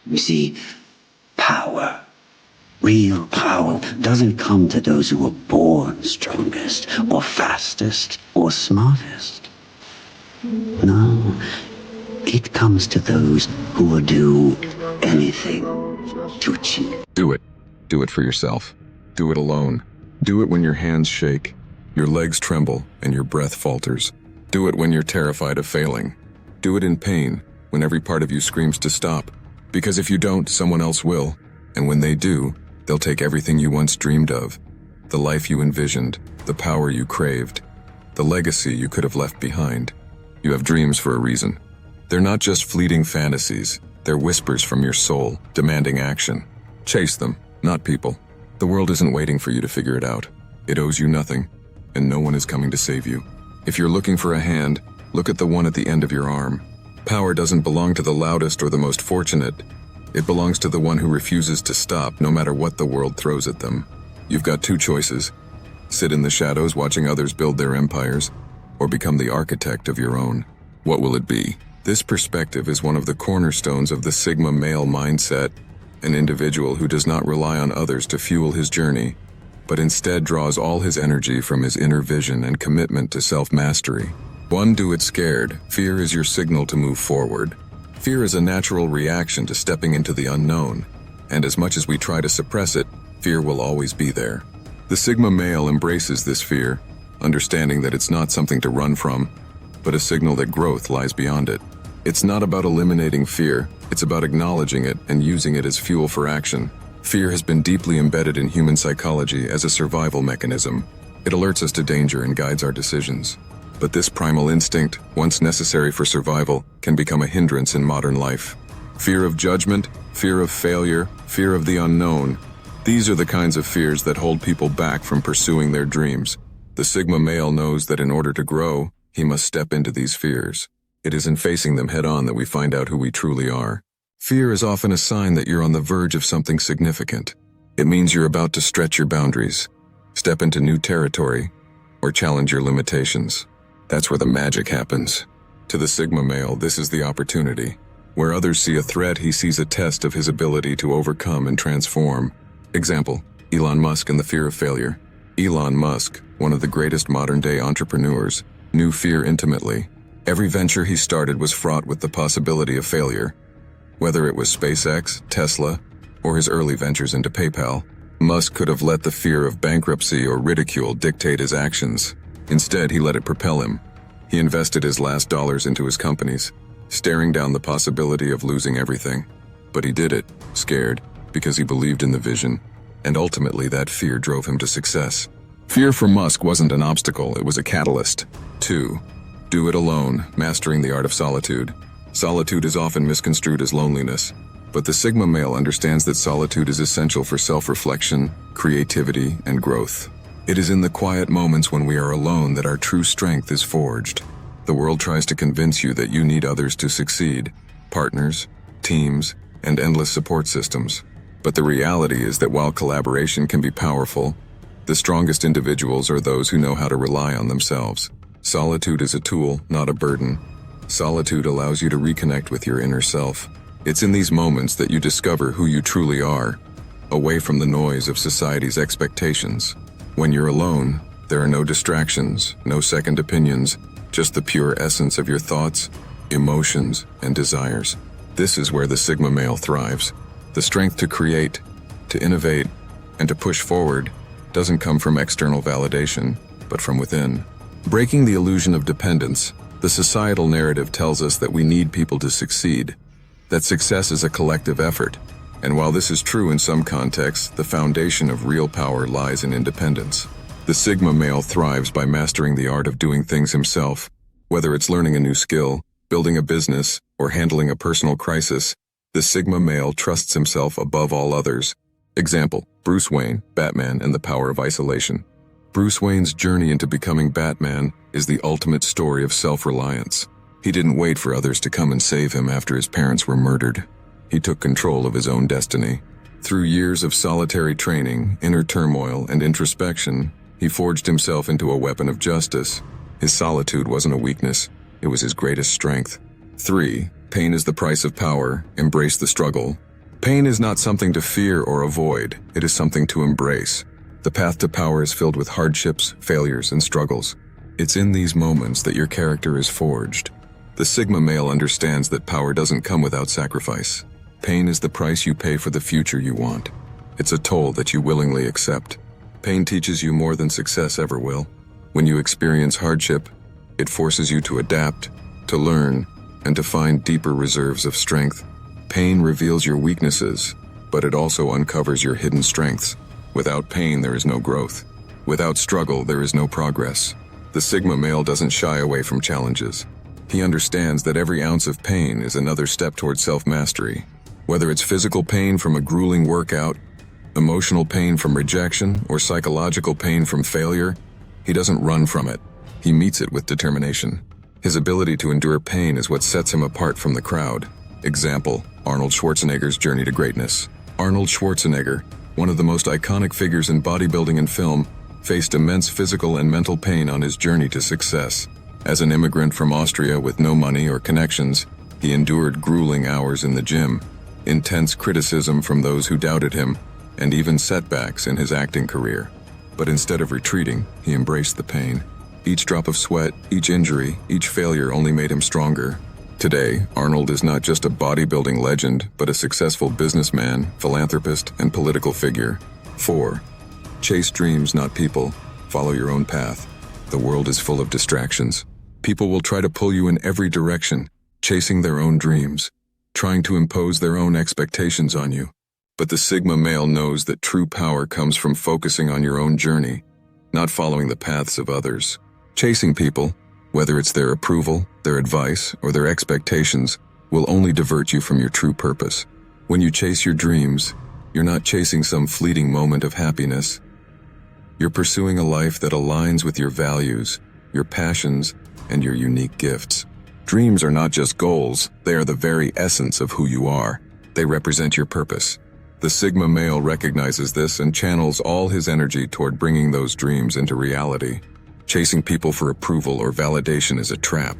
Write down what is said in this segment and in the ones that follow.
You see, power, real power, doesn't come to those who were born strongest, or fastest, or smartest. No, it comes to those who will do anything to achieve. Do it. Do it for yourself. Do it alone. Do it when your hands shake, your legs tremble, and your breath falters. Do it when you're terrified of failing. Do it in pain, when every part of you screams to stop. Because if you don't, someone else will. And when they do, they'll take everything you once dreamed of. The life you envisioned, the power you craved, the legacy you could have left behind. You have dreams for a reason. They're not just fleeting fantasies. They're whispers from your soul, demanding action. Chase them, not people. The world isn't waiting for you to figure it out. It owes you nothing, and no one is coming to save you. If you're looking for a hand, look at the one at the end of your arm. Power doesn't belong to the loudest or the most fortunate. It belongs to the one who refuses to stop no matter what the world throws at them. You've got two choices. Sit in the shadows watching others build their empires, or become the architect of your own. What will it be? This perspective is one of the cornerstones of the Sigma male mindset, an individual who does not rely on others to fuel his journey, but instead draws all his energy from his inner vision and commitment to self-mastery. 1. Do it scared. Fear is your signal to move forward. Fear is a natural reaction to stepping into the unknown, and as much as we try to suppress it, fear will always be there. The Sigma male embraces this fear, understanding that it's not something to run from, but a signal that growth lies beyond it. It's not about eliminating fear, it's about acknowledging it and using it as fuel for action. Fear has been deeply embedded in human psychology as a survival mechanism. It alerts us to danger and guides our decisions. But this primal instinct, once necessary for survival, can become a hindrance in modern life. Fear of judgment, fear of failure, fear of the unknown. These are the kinds of fears that hold people back from pursuing their dreams. The Sigma male knows that in order to grow, he must step into these fears. It is in facing them head-on that we find out who we truly are. Fear is often a sign that you're on the verge of something significant. It means you're about to stretch your boundaries, step into new territory, or challenge your limitations. That's where the magic happens. To the Sigma male, this is the opportunity. Where others see a threat, he sees a test of his ability to overcome and transform. Example, Elon Musk and the fear of failure. Elon Musk, one of the greatest modern-day entrepreneurs, knew fear intimately. Every venture he started was fraught with the possibility of failure. Whether it was SpaceX, Tesla, or his early ventures into PayPal, Musk could have let the fear of bankruptcy or ridicule dictate his actions. Instead, he let it propel him. He invested his last dollars into his companies, staring down the possibility of losing everything. But he did it, scared, because he believed in the vision, and ultimately that fear drove him to success. Fear for Musk wasn't an obstacle, it was a catalyst. 2. Do it alone, mastering the art of solitude. Solitude is often misconstrued as loneliness, but the Sigma male understands that solitude is essential for self-reflection, creativity, and growth. It is in the quiet moments when we are alone that our true strength is forged. The world tries to convince you that you need others to succeed, partners, teams, and endless support systems. But the reality is that while collaboration can be powerful, the strongest individuals are those who know how to rely on themselves. Solitude is a tool, not a burden. Solitude allows you to reconnect with your inner self. It's in these moments that you discover who you truly are, away from the noise of society's expectations. When you're alone, there are no distractions, no second opinions, just the pure essence of your thoughts, emotions, and desires. This is where the Sigma male thrives. The strength to create, to innovate, and to push forward doesn't come from external validation, but from within. Breaking the illusion of dependence, the societal narrative tells us that we need people to succeed, that success is a collective effort. And while this is true in some contexts, the foundation of real power lies in independence. The Sigma male thrives by mastering the art of doing things himself. Whether it's learning a new skill, building a business, or handling a personal crisis, the Sigma male trusts himself above all others. Example, Bruce Wayne, Batman, and the Power of Isolation. Bruce Wayne's journey into becoming Batman is the ultimate story of self-reliance. He didn't wait for others to come and save him after his parents were murdered. He took control of his own destiny. Through years of solitary training, inner turmoil, and introspection, he forged himself into a weapon of justice. His solitude wasn't a weakness, it was his greatest strength. 3. Pain is the price of power. Embrace the struggle. Pain is not something to fear or avoid, it is something to embrace. The path to power is filled with hardships, failures, and struggles. It's in these moments that your character is forged. The Sigma male understands that power doesn't come without sacrifice. Pain is the price you pay for the future you want. It's a toll that you willingly accept. Pain teaches you more than success ever will. When you experience hardship, it forces you to adapt, to learn, and to find deeper reserves of strength. Pain reveals your weaknesses, but it also uncovers your hidden strengths. Without pain, there is no growth. Without struggle, there is no progress. The Sigma male doesn't shy away from challenges. He understands that every ounce of pain is another step towards self-mastery. Whether it's physical pain from a grueling workout, emotional pain from rejection, or psychological pain from failure, he doesn't run from it. He meets it with determination. His ability to endure pain is what sets him apart from the crowd. Example, Arnold Schwarzenegger's journey to greatness. Arnold Schwarzenegger, one of the most iconic figures in bodybuilding and film, faced immense physical and mental pain on his journey to success. As an immigrant from Austria with no money or connections, he endured grueling hours in the gym, intense criticism from those who doubted him, and even setbacks in his acting career. But instead of retreating, he embraced the pain. Each drop of sweat, each injury, each failure only made him stronger. Today, Arnold is not just a bodybuilding legend, but a successful businessman, philanthropist, and political figure. 4. Chase dreams, not people. Follow your own path. The world is full of distractions. People will try to pull you in every direction, chasing their own dreams, trying to impose their own expectations on you. But the Sigma male knows that true power comes from focusing on your own journey, not following the paths of others. Chasing people, whether it's their approval, their advice, or their expectations, will only divert you from your true purpose. When you chase your dreams, you're not chasing some fleeting moment of happiness. You're pursuing a life that aligns with your values, your passions, and your unique gifts. Dreams are not just goals, they are the very essence of who you are. They represent your purpose. The Sigma male recognizes this and channels all his energy toward bringing those dreams into reality. Chasing people for approval or validation is a trap.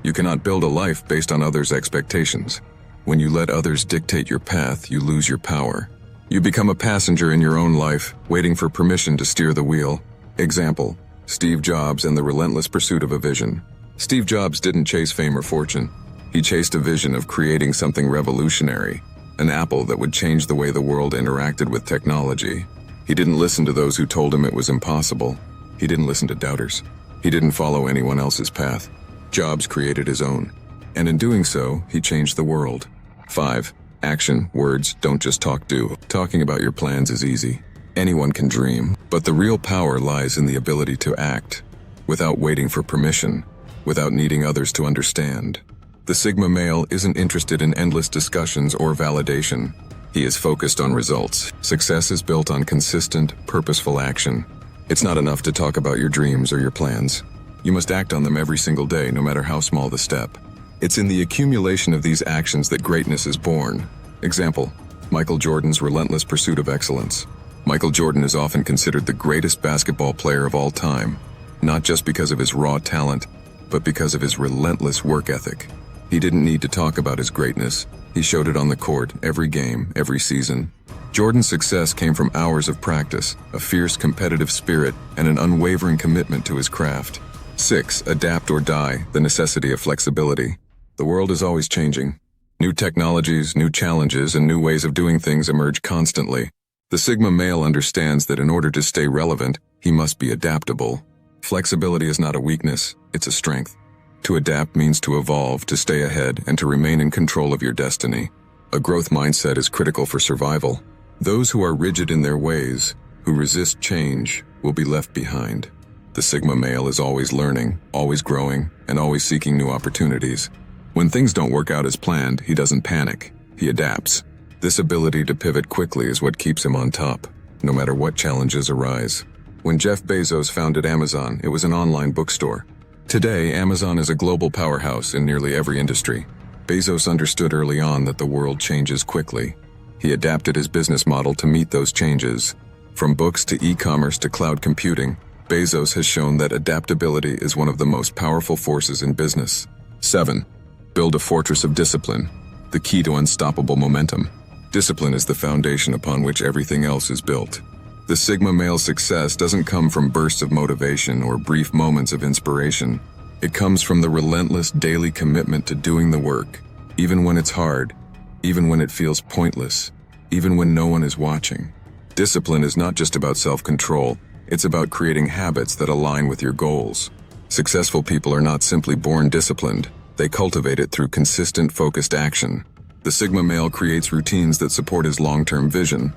You cannot build a life based on others' expectations. When you let others dictate your path, you lose your power. You become a passenger in your own life, waiting for permission to steer the wheel. Example, Steve Jobs and the relentless pursuit of a vision. Steve Jobs didn't chase fame or fortune. He chased a vision of creating something revolutionary, an Apple that would change the way the world interacted with technology. He didn't listen to those who told him it was impossible. He didn't listen to doubters. He didn't follow anyone else's path. Jobs created his own. And in doing so, he changed the world. 5. Action, words, don't just talk, do. Talking about your plans is easy. Anyone can dream, but the real power lies in the ability to act, without waiting for permission, without needing others to understand. The Sigma male isn't interested in endless discussions or validation. He is focused on results. Success is built on consistent, purposeful action. It's not enough to talk about your dreams or your plans. You must act on them every single day, no matter how small the step. It's in the accumulation of these actions that greatness is born. Example, Michael Jordan's relentless pursuit of excellence. Michael Jordan is often considered the greatest basketball player of all time, not just because of his raw talent, but because of his relentless work ethic. He didn't need to talk about his greatness. He showed it on the court, every game, every season. Jordan's success came from hours of practice, a fierce competitive spirit, and an unwavering commitment to his craft. 6. Adapt or die, the necessity of flexibility. The world is always changing. New technologies, new challenges, and new ways of doing things emerge constantly. The Sigma male understands that in order to stay relevant, he must be adaptable. Flexibility is not a weakness, it's a strength. To adapt means to evolve, to stay ahead, and to remain in control of your destiny. A growth mindset is critical for survival. Those who are rigid in their ways, who resist change, will be left behind. The Sigma male is always learning, always growing, and always seeking new opportunities. When things don't work out as planned, he doesn't panic. He adapts. This ability to pivot quickly is what keeps him on top, no matter what challenges arise. When Jeff Bezos founded Amazon, it was an online bookstore. Today, Amazon is a global powerhouse in nearly every industry. Bezos understood early on that the world changes quickly. He adapted his business model to meet those changes. From books to e-commerce to cloud computing, Bezos has shown that adaptability is one of the most powerful forces in business. 7. Build a fortress of discipline, the key to unstoppable momentum. Discipline is the foundation upon which everything else is built. The Sigma male's success doesn't come from bursts of motivation or brief moments of inspiration. It comes from the relentless daily commitment to doing the work, even when it's hard, even when it feels pointless, even when no one is watching. Discipline is not just about self-control, it's about creating habits that align with your goals. Successful people are not simply born disciplined, they cultivate it through consistent, focused action. The Sigma male creates routines that support his long-term vision,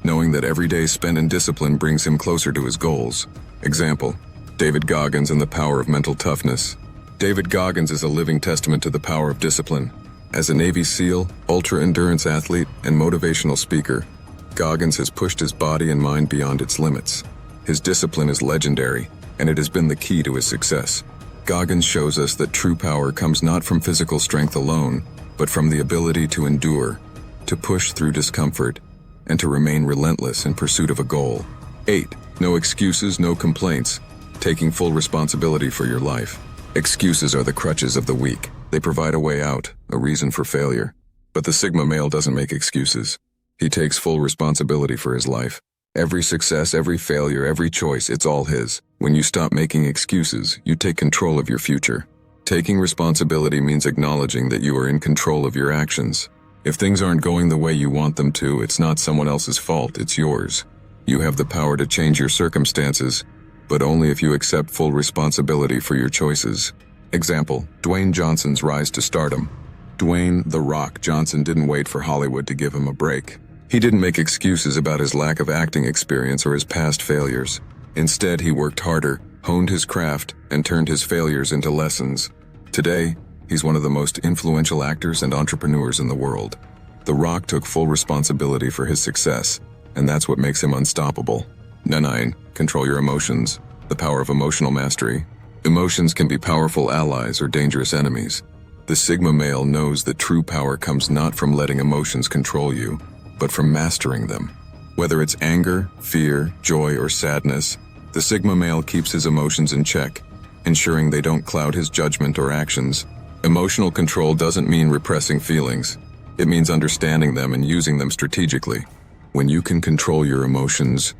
knowing that every day spent in discipline brings him closer to his goals. Example, David Goggins and the power of mental toughness. David Goggins is a living testament to the power of discipline. As a Navy SEAL, ultra-endurance athlete, and motivational speaker, Goggins has pushed his body and mind beyond its limits. His discipline is legendary, and it has been the key to his success. Goggins shows us that true power comes not from physical strength alone, but from the ability to endure, to push through discomfort, and to remain relentless in pursuit of a goal. 8. No excuses, no complaints. Taking full responsibility for your life. Excuses are the crutches of the weak. They provide a way out, a reason for failure. But the Sigma male doesn't make excuses. He takes full responsibility for his life. Every success, every failure, every choice, it's all his. When you stop making excuses, you take control of your future. Taking responsibility means acknowledging that you are in control of your actions. If things aren't going the way you want them to, it's not someone else's fault, it's yours. You have the power to change your circumstances, but only if you accept full responsibility for your choices. Example, Dwayne Johnson's rise to stardom. Dwayne "The Rock" Johnson didn't wait for Hollywood to give him a break. He didn't make excuses about his lack of acting experience or his past failures. Instead, he worked harder, honed his craft, and turned his failures into lessons. Today, he's one of the most influential actors and entrepreneurs in the world. The Rock took full responsibility for his success, and that's what makes him unstoppable. 9. Control your emotions. The power of emotional mastery. Emotions can be powerful allies or dangerous enemies. The Sigma male knows that true power comes not from letting emotions control you, but from mastering them. Whether it's anger, fear, joy, or sadness, the Sigma male keeps his emotions in check, ensuring they don't cloud his judgment or actions. Emotional control doesn't mean repressing feelings. It means understanding them and using them strategically. When you can control your emotions,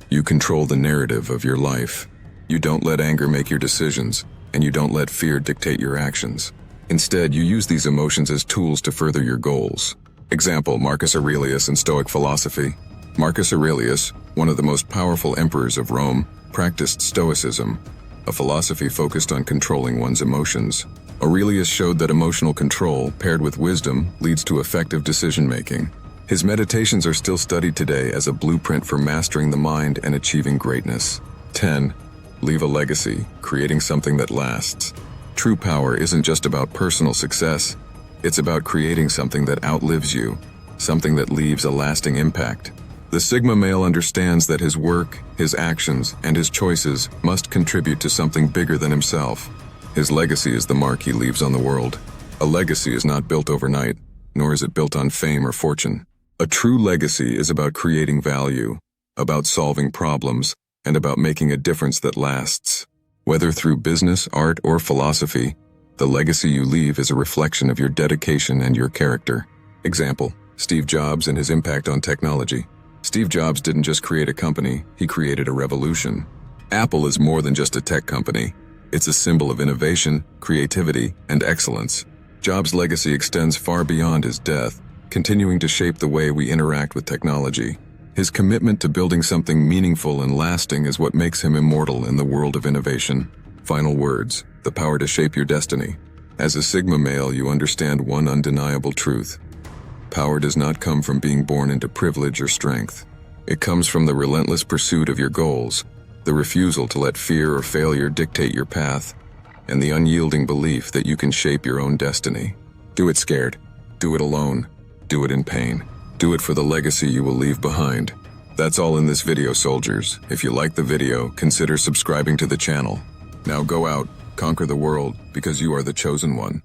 you control the narrative of your life. You don't let anger make your decisions, and you don't let fear dictate your actions. Instead, you use these emotions as tools to further your goals. Example, Marcus Aurelius and Stoic philosophy. Marcus Aurelius, one of the most powerful emperors of Rome, practiced Stoicism, a philosophy focused on controlling one's emotions. Aurelius showed that emotional control, paired with wisdom, leads to effective decision-making. His meditations are still studied today as a blueprint for mastering the mind and achieving greatness. 10. Leave a legacy, creating something that lasts. True power isn't just about personal success, it's about creating something that outlives you, something that leaves a lasting impact. The Sigma male understands that his work, his actions, and his choices must contribute to something bigger than himself. His legacy is the mark he leaves on the world. A legacy is not built overnight, nor is it built on fame or fortune. A true legacy is about creating value, about solving problems, and about making a difference that lasts. Whether through business, art, or philosophy, the legacy you leave is a reflection of your dedication and your character. Example, Steve Jobs and his impact on technology. Steve Jobs didn't just create a company, he created a revolution. Apple is more than just a tech company. It's a symbol of innovation, creativity, and excellence. Jobs' legacy extends far beyond his death, continuing to shape the way we interact with technology. His commitment to building something meaningful and lasting is what makes him immortal in the world of innovation. Final words, the power to shape your destiny. As a Sigma male, you understand one undeniable truth. Power does not come from being born into privilege or strength. It comes from the relentless pursuit of your goals, the refusal to let fear or failure dictate your path, and the unyielding belief that you can shape your own destiny. Do it scared. Do it alone. Do it in pain. Do it for the legacy you will leave behind. That's all in this video, soldiers. If you like the video, consider subscribing to the channel. Now go out, conquer the world, because you are the chosen one.